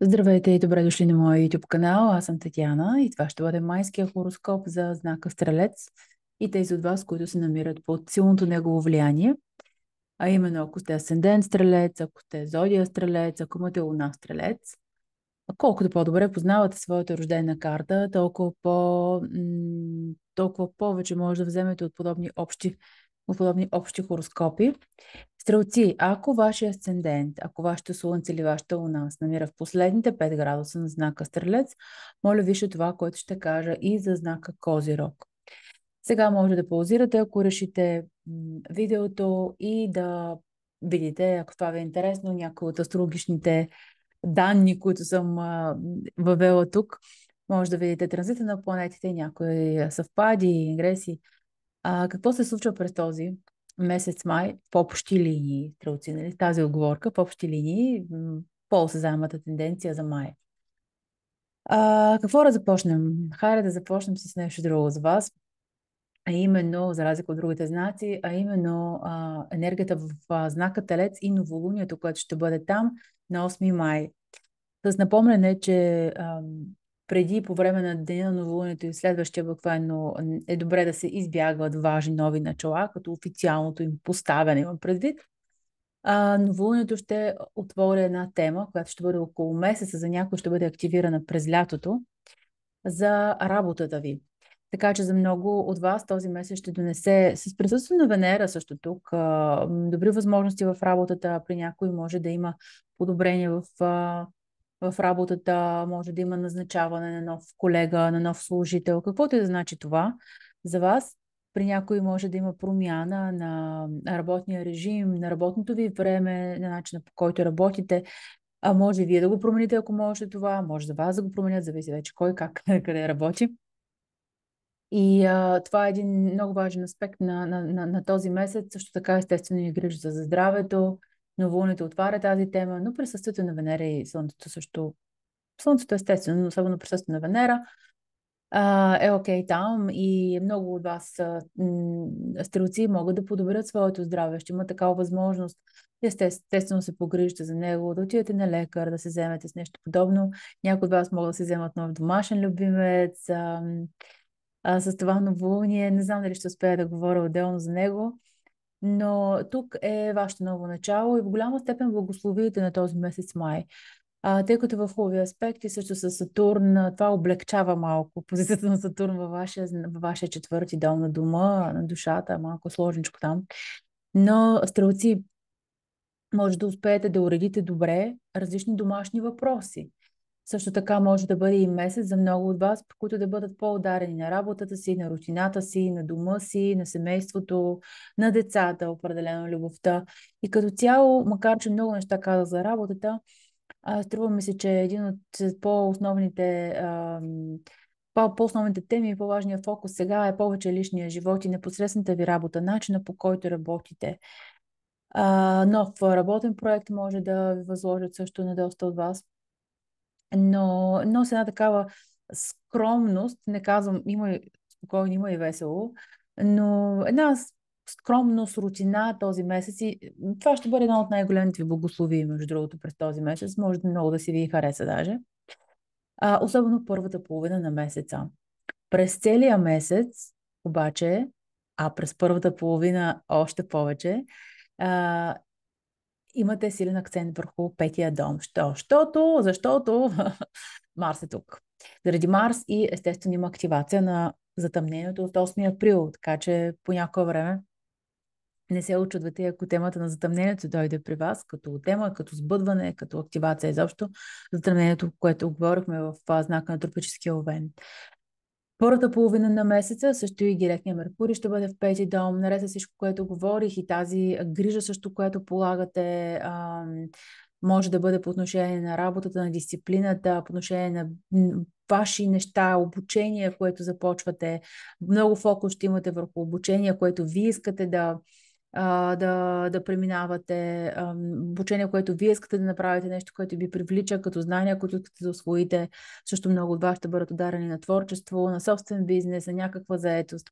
Здравейте и добре дошли на моя YouTube канал. Аз съм Татьяна и това ще бъде майския хороскоп за знака Стрелец и тези от вас, които се намират под силното негово влияние. А именно, ако сте асцендент Стрелец, ако сте зодия Стрелец, ако имате луна Стрелец. Колкото по-добре познавате своята рождена карта, толкова повече може да вземете от подобни общи хороскопи. Стрелци, ако вашия асцендент, ако вашето слънце или вашата луна се намира в последните 5 градуса на знака Стрелец, моля вижте това, което ще кажа и за знака Козирог. Сега може да паузирате, ако решите видеото и да видите, ако това ви е интересно, някои от астрологичните данни, които съм въвела тук. Може да видите транзита на планетите, някои съвпади, ингреси. Какво се случва през този месец май в общи линии, стрелци, нали? Тази оговорка в общи линии, по-осезаемата тенденция за май. Какво да започнем? Хайде да започнем с нещо друго за вас, а именно, за разлика от другите знаци, а именно енергията в знака Телец и новолунието, което ще бъде там на 8 май. С напомняне, че преди по време на деня на новолунието и следващия буквално е добре да се избягват важни нови начала, като официалното им поставяне имам предвид. Новолунието ще отвори една тема, която ще бъде около месеца, за някой ще бъде активирана през лятото, за работата ви. Така че за много от вас този месец ще донесе с присъствие на Венера също тук добри възможности в работата. При някой може да има подобрение в работата, може да има назначаване на нов колега, на нов служител, каквото и да значи това за вас. При някой може да има промяна на работния режим, на работното ви време, на начина по който работите. Може вие да го промените, ако можете това, може за вас да го променят, зависи вече кой как, къде работи. И това е един много важен аспект на този месец. Също така, естествено, и грижа за здравето. Новолунието отваря тази тема, но присъствието на Венера и Слънцето също. Слънцето, естествено, но особено присъствието на Венера е окей там и много от вас стрелци могат да подобрят своето здраве. Ще има такава възможност. Естествено се погрижите за него, да отидете на лекар, да се вземете с нещо подобно. Някои от вас могат да се вземат нов домашен любимец. С това новолуние, не знам дали ще успея да говоря отделно за него, но тук е вашето ново начало и в голяма степен благословите на този месец май. Тъй като в хубави аспекти, също с Сатурн, това облегчава малко позицията на Сатурн във вашия четвърти дом на дома, на душата, малко сложничко там. Но, стрелци, може да успеете да уредите добре различни домашни въпроси. Също така може да бъде и месец за много от вас, които да бъдат по-ударени на работата си, на рутината си, на дома си, на семейството, на децата, определено любовта. И като цяло, макар че много неща казах за работата, струва ми се, че един от по-основните теми и по-важният фокус сега е повече личния живот и непосредствената ви работа, начина по който работите. Нов работен проект може да ви възложат също на доста от вас. Но с една такава скромност, не казвам, спокойно, има и весело, но една скромност, рутина този месец и това ще бъде едно от най-големите ви благословии, между другото, през този месец. Може много да си ви хареса даже. Особено първата половина на месеца. През целия месец, обаче, през първата половина още повече, а, имате силен акцент върху петия дом. Защото Марс е тук. Заради Марс и естествено има активация на затъмнението от 8 април, така че по някое време не се очудвате, ако темата на затъмнението дойде при вас, като тема, като сбъдване, като активация изобщо. Затъмнението, което говорихме в знака на тропическия овен. Първата половина на месеца също и директния Меркурий ще бъде в пети дом, наред с всичко, което говорих и тази грижа също, което полагате, може да бъде по отношение на работата, на дисциплината, по отношение на ваши неща, обучение, което започвате. Много фокус ще имате върху обучение, което вие искате да преминавате, обучение, което вие искате да направите, нещо, което ви привлича като знания, които искате да освоите. Също много от вас ще бъдат ударени на творчество, на собствен бизнес, на някаква заетост.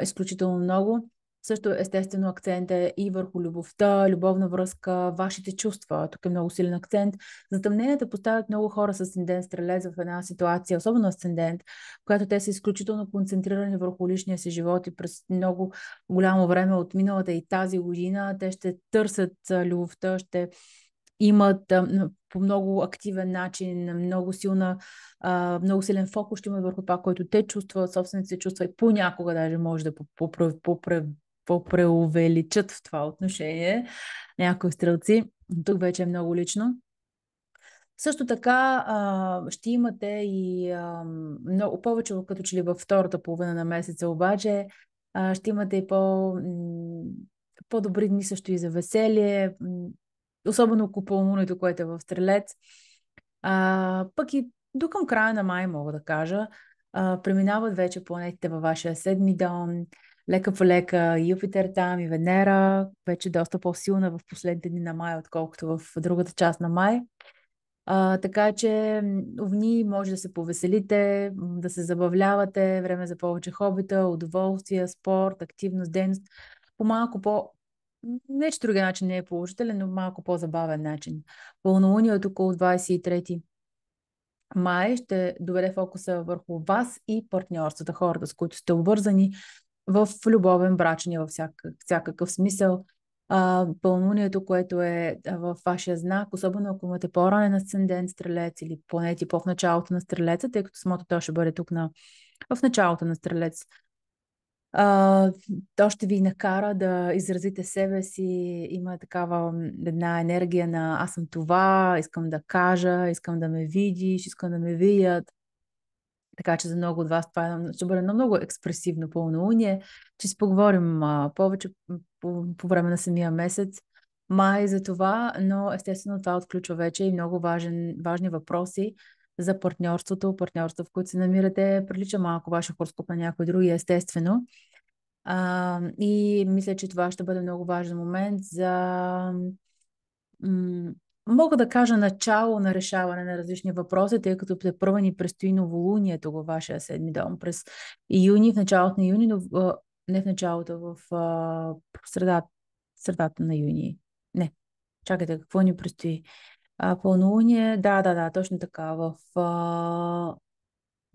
Изключително много. Също естествено акцент е и върху любовта, любовна връзка, вашите чувства. Тук е много силен акцент. Затъмненията поставят много хора с асцендент Стрелец в една ситуация, особено асцендент, в която те са изключително концентрирани върху личния си живот и през много голямо време от миналата и тази година те ще търсят любовта, ще имат по много активен начин, много силен фокус ще имат върху това, което те чувстват, собствените си чувства и понякога даже може да попреувеличат в това отношение някои стрелци. Тук вече е много лично. Също така ще имате и много повече, като че ли във втората половина на месеца, обаче ще имате и по-добри дни също и за веселие, особено около пълнолунието, което е в Стрелец. Пък и до към края на май, мога да кажа, преминават вече планетите във вашия седми дом, лека по лека Юпитер там и Венера, вече доста по-силна в последните дни на май, отколкото в другата част на май. Така че овни може да се повеселите, да се забавлявате, време за повече хобита, удоволствие, спорт, активност, дейност, по малко по... Не, че другия начин не е положителен, но малко по-забавен начин. Пълнолунието около 23 май ще доведе фокуса върху вас и партньорствата, хората, с които сте обвързани в любовен, брачен и във всякакъв смисъл. Пълнолунието, което е в вашия знак, особено ако имате по-ранен асцендент Стрелец или планети по-в началото на Стрелеца, тъй като самото то ще бъде тук в началото на Стрелец. То ще ви накара да изразите себе си. Има такава една енергия на аз съм това, искам да кажа, искам да ме видиш, искам да ме видят. Така че за много от вас това ще бъде много експресивно пълнолуние. Ще си поговорим повече по време на самия месец май за това, но естествено това отключва вече и много важни въпроси за партньорството, в които се намирате. Прилича малко вашия хороскоп на някой други, естествено. И мисля, че това ще бъде много важен момент за мога да кажа начало на решаване на различни въпроси, тъй като тепърва ни предстои новолунието във вашия седми дом през юни, в началото на юни, но не в началото, в средата на юни. Не, чакайте, какво ни предстои? Пълнолуние, да, точно така,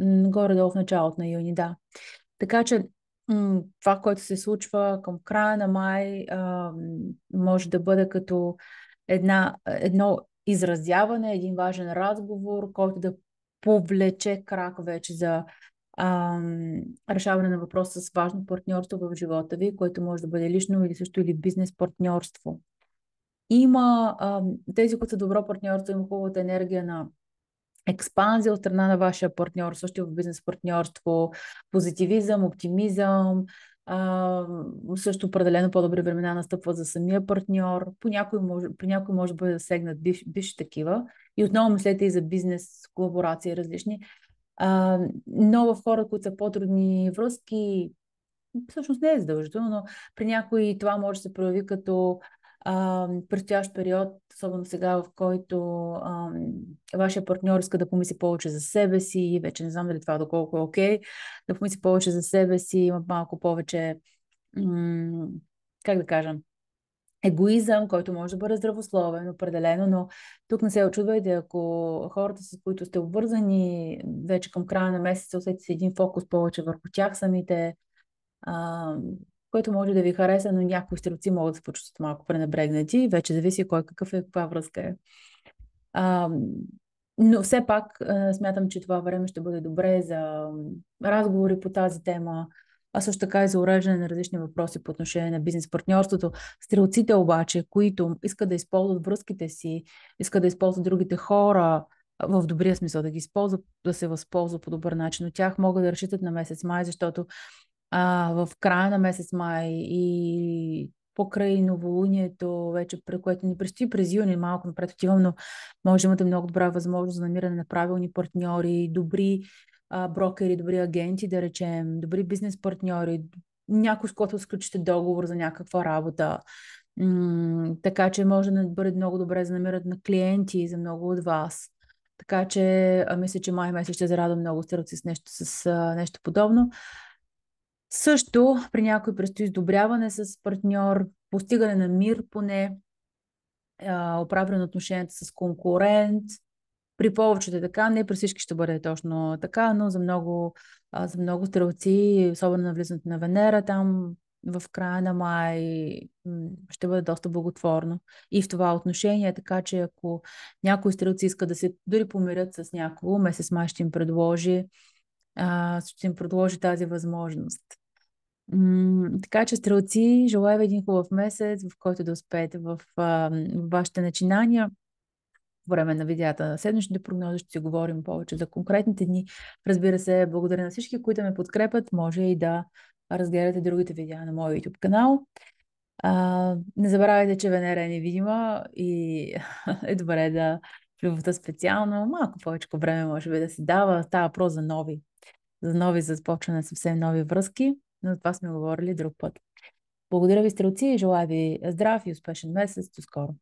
горе-долу в началото на юни, да. Така че това, което се случва към края на май, може да бъде като едно изразяване, един важен разговор, който да повлече крак вече за решаване на въпроса с важно партньорство в живота ви, което може да бъде лично или също или бизнес партньорство. Има тези, които са добро партньорство, има хубавата енергия на експанзия от страна на вашия партньор, също в бизнес партньорство, позитивизъм, оптимизъм, също определено по-добри времена настъпват за самия партньор. При някой може да бъде засегнат бивши такива. И отново мислете и за бизнес, колаборации различни. Но в хора, които са по-трудни връзки, всъщност не е задължително, но при някои това може да се прояви като предстоящ период, особено сега, в който вашия партньор иска да помисли повече за себе си, вече не знам дали това доколко е окей, да помисли повече за себе си, има малко повече, как да кажа, егоизъм, който може да бъде здравословен, определено, но тук не се очудвайте, ако хората, с които сте обвързани, вече към края на месеца усетите един фокус повече върху тях самите, което може да ви хареса, но някои стрелци могат да се почувстват малко пренебрегнати. Вече зависи кой какъв е, каква връзка е. Но все пак смятам, че това време ще бъде добре за разговори по тази тема, а също така и за уреждане на различни въпроси по отношение на бизнес партньорството. Стрелците обаче, които искат да използват връзките си, искат да използват другите хора, в добрия смисъл да ги използват, да се възползват по добър начин от тях, могат да разчитат на месец май, защото в края на месец май и покрай новолунието, вече, което ни предстои през юни, малко напред отивам, но може да имате много добра възможност за намиране на правилни партньори, добри брокери, добри агенти, да речем, добри бизнес партньори, някой с който сключите договор за някаква работа. Така че може да бъде много добре за намират на клиенти за много от вас. Така че мисля, че май месец ще зарадва много стрелци с нещо подобно. Също при някой предстои сдобряване с партньор, постигане на мир поне, оправяне на отношенията с конкурент. При повечето е така, не при всички ще бъде точно така, но за много стрелци, особено на влизането на Венера, там в края на май ще бъде доста благотворно и в това отношение, така че ако някои стрелци искат да се дори помирят с някого, месец май ще им предложи тази възможност. Така че, стрелци, желая ви един хубав месец, в който да успеете в вашите начинания. По време на видеята на седмичните прогнози ще си говорим повече за конкретните дни. Разбира се, благодаря на всички, които ме подкрепят. Може и да разгледате другите видеа на моя YouTube канал. Не забравяйте, че Венера е невидима и е добре да в любовта специално малко повече време може би да си дава. Става въпрос за започване съвсем нови връзки, но за това сме говорили друг път. Благодаря ви, стрелци, и желая ви здрав и успешен месец. До скоро!